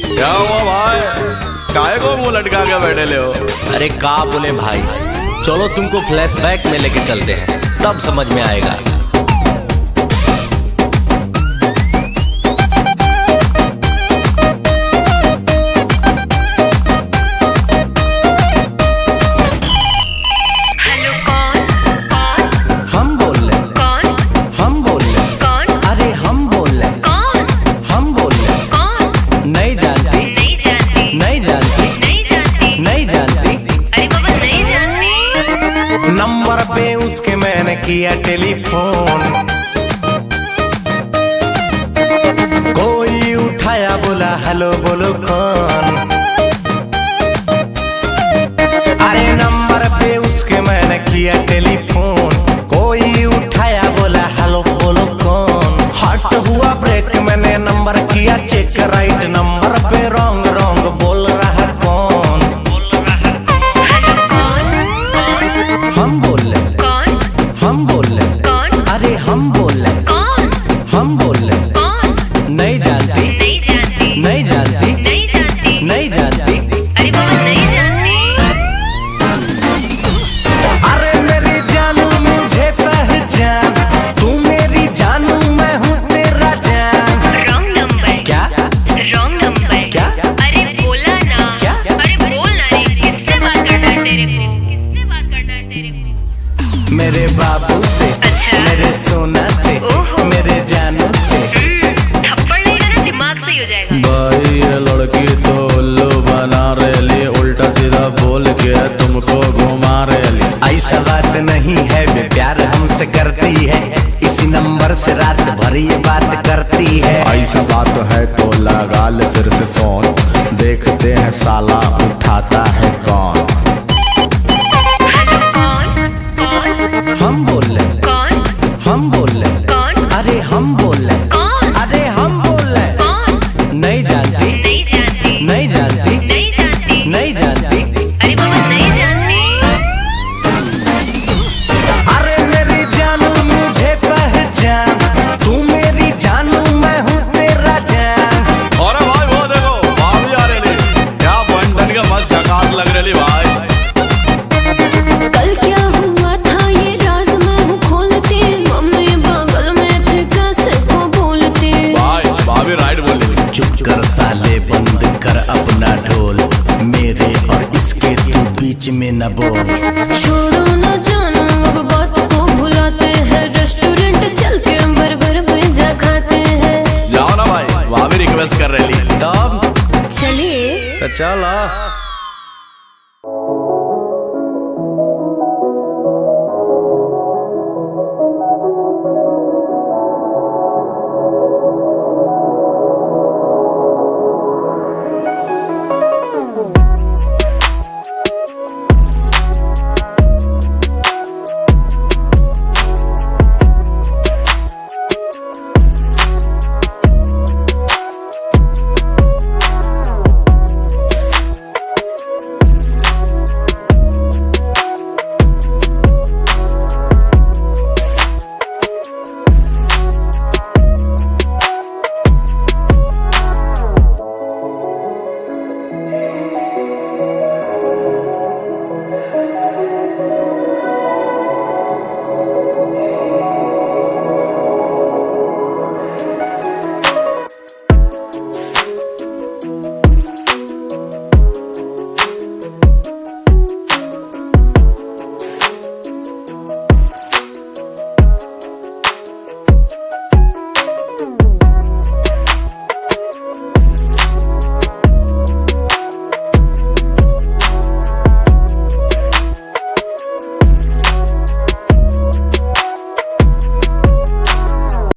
क्या हुआ भाई, काहे को मुंह लटका के बैठे ले हो? अरे का बोले भाई, चलो तुमको फ्लैशबैक में लेके चलते हैं, तब समझ में आएगा। नंबर पे उसके मैंने किया टेलीफोन, कोई उठाया बोला हेलो बोलो कौन। अरे नंबर पे उसके मैंने किया टेलीफोन, कोई उठाया बोला हेलो बोलो कौन। हट हुआ ब्रेक, मैंने नंबर किया चेक, राइट नंबर पे रॉन्ग रॉन्ग बोल रहा कौन। हम बोल रहे कौन? अरे हम बोल रहे कौन? हम बोल रहे कौन? नहीं जानती नहीं जानती नहीं जानती नहीं जानती नहीं जानती, अरे बाबा नहीं जानती। अरे मेरी जानू मुझे पहचान, तू मेरी जानू मैं हूँ तेरा जान। Wrong number. क्या रॉन्ग नंबर? क्या? अरे बोला ना। क्या? अरे बोल ना रे, किससे बात करना है तेरे को? किससे बात करना है तेरे को? मेरे बाबू से, अच्छा। मेरे सोना से, ओहो। मेरे जानू से। थप्पड़ लेगा ना दिमाग सही हो जाएगा। भाई ये लड़की तो उल्लू बना रही, उल्टा सीधा बोल के तुमको घुमा रही। ऐसा बात नहीं है, वे प्यार हमसे करती है, इसी नंबर से रात भर ये बात करती है। ऐसा बात है तो लगा ले फिर से फोन, देखते हैं साला उठाता है कौन। हम बोल रहे कौन? हम बोल रहे कौन? अरे हम बोल रहे कौन? अरे हम बोल रहे कौन? नहीं जानती नहीं जानती नहीं जानती नहीं जानती नहीं जानती, अरे बाबा नहीं जानती। अरे मेरी जानू मुझे पहचान, तू मेरी जानू मैं हूँ तेरा जान। अरे भाई वो देखो भाभी आ रही, क्या बंधन का मस्त झकास लग रही भाई। कल क्या हुआ था ये राज मैं हूँ खोलती, मम्मी बगल में थे कैसे को भूलती। भाई भाभी राइट बोल रही। चुप कर साले, बंद कर अपना ढोल, मेरे और इसके तू बीच में न बोल। छोड़ो न जानो अब बात को भुलाते हैं, रेस्टोरेंट चल के बर्गर पिज्जा खाते हैं। जाओ ना भाई, भाभी रिक्वेस्ट कर रही। तब चलिए तो चलो।